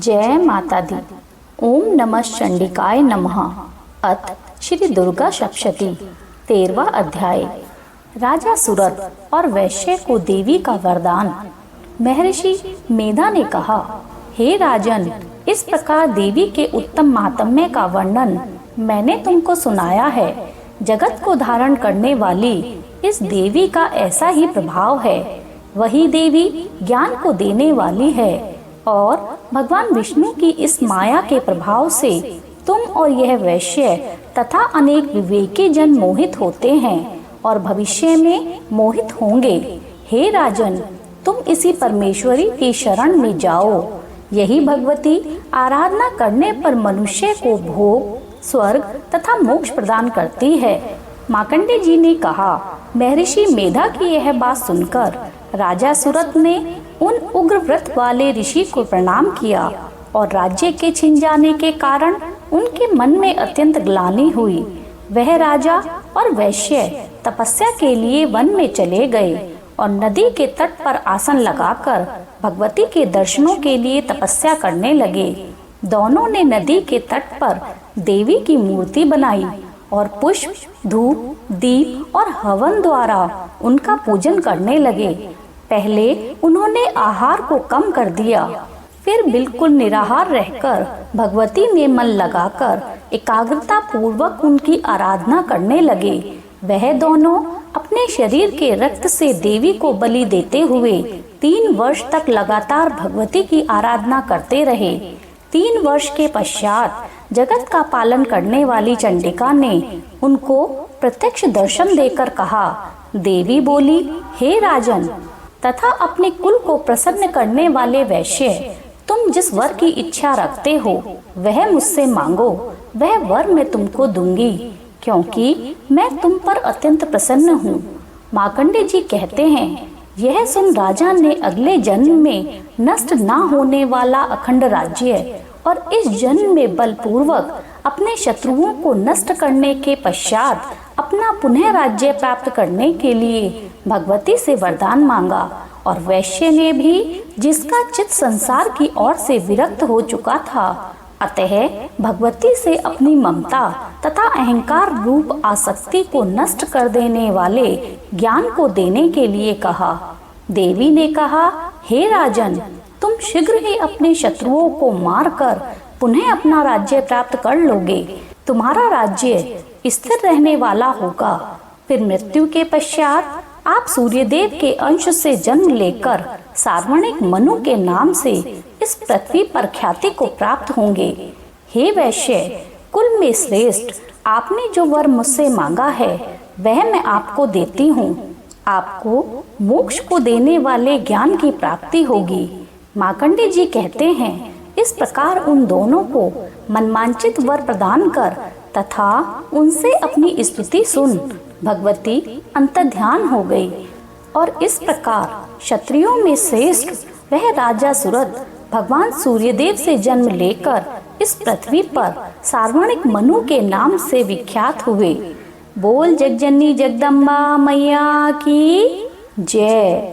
जय माता दी। ओम नमः चंडिकाय नमः। अथ श्री दुर्गा सप्तशती 13वां अध्याय। राजा सुरत और वैश्य को देवी का वरदान। महर्षि मेधा ने कहा, हे राजन, इस प्रकार देवी के उत्तम महात्म्य का वर्णन मैंने तुमको सुनाया है। जगत को धारण करने वाली इस देवी का ऐसा ही प्रभाव है। वही देवी ज्ञान को देने वाली है और भगवान विष्णु की इस माया के प्रभाव से तुम और यह वैश्य तथा अनेक विवेकी जन मोहित होते हैं और भविष्य में मोहित होंगे। हे राजन, तुम इसी परमेश्वरी की शरण में जाओ। यही भगवती आराधना करने पर मनुष्य को भोग, स्वर्ग तथा मोक्ष प्रदान करती है। मार्कंडेय जी ने कहा, महर्षि मेधा की यह बात सुनकर राजा सुरत ने उन उग्र व्रत वाले ऋषि को प्रणाम किया और राज्य के छिन जाने के कारण उनके मन में अत्यंत ग्लानि हुई। वह राजा और वैश्य तपस्या के लिए वन में चले गए और नदी के तट पर आसन लगाकर भगवती के दर्शनों के लिए तपस्या करने लगे। दोनों ने नदी के तट पर देवी की मूर्ति बनाई और पुष्प, धूप, दीप और हवन द्वारा उनका पूजन करने लगे। पहले उन्होंने आहार को कम कर दिया, फिर बिल्कुल निराहार रहकर भगवती में मन लगाकर एकाग्रता पूर्वक उनकी आराधना करने लगे। वह दोनों अपने शरीर के रक्त से देवी को बलि देते हुए 3 वर्ष तक लगातार भगवती की आराधना करते रहे। 3 वर्ष के पश्चात जगत का पालन करने वाली चंडिका ने उनको प्रत्यक्ष दर्शन देकर कहा। देवी बोली, हे राजन तथा अपने कुल को प्रसन्न करने वाले वैश्य, तुम जिस वर की इच्छा रखते हो वह मुझसे मांगो। वह वर मैं तुमको दूंगी, क्योंकि मैं तुम पर अत्यंत प्रसन्न हूँ। मार्कंडेय जी कहते हैं, यह सुन राजा ने अगले जन्म में नष्ट ना होने वाला अखंड राज्य और इस जन्म में बलपूर्वक अपने शत्रुओं को नष्ट करने के पश्चात अपना पुनः राज्य प्राप्त करने के लिए भगवती से वरदान मांगा। और वैश्य ने भी, जिसका चित्त संसार की ओर से विरक्त हो चुका था, अतः भगवती से अपनी ममता तथा अहंकार रूप आसक्ति को नष्ट कर देने वाले ज्ञान को देने के लिए कहा। देवी ने कहा, हे राजन, तुम शीघ्र ही अपने शत्रुओं को मारकर पुनः अपना राज्य प्राप्त कर लोगे। तुम्हारा राज्य स्थिर रहने वाला होगा। फिर मृत्यु के पश्चात आप सूर्यदेव के अंश से जन्म लेकर सार्वणिक मनु के नाम से इस पृथ्वी पर ख्याति को प्राप्त होंगे। हे वैश्य, कुल में श्रेष्ठ, आपने जो वर मुझसे मांगा है वह मैं आपको देती हूँ। आपको मोक्ष को देने वाले ज्ञान की प्राप्ति होगी। मार्कंडेय जी कहते हैं, इस प्रकार उन दोनों को मनमांचित वर प्रदान कर तथा उनसे अपनी स्तुति सुन भगवती अंतर्ध्यान हो गई। और इस प्रकार क्षत्रियों में श्रेष्ठ वह राजा सुरत भगवान सूर्यदेव से जन्म लेकर इस पृथ्वी पर सार्वणिक मनु के नाम से विख्यात हुए। बोल जगजननी जगदम्बा मैया की जय।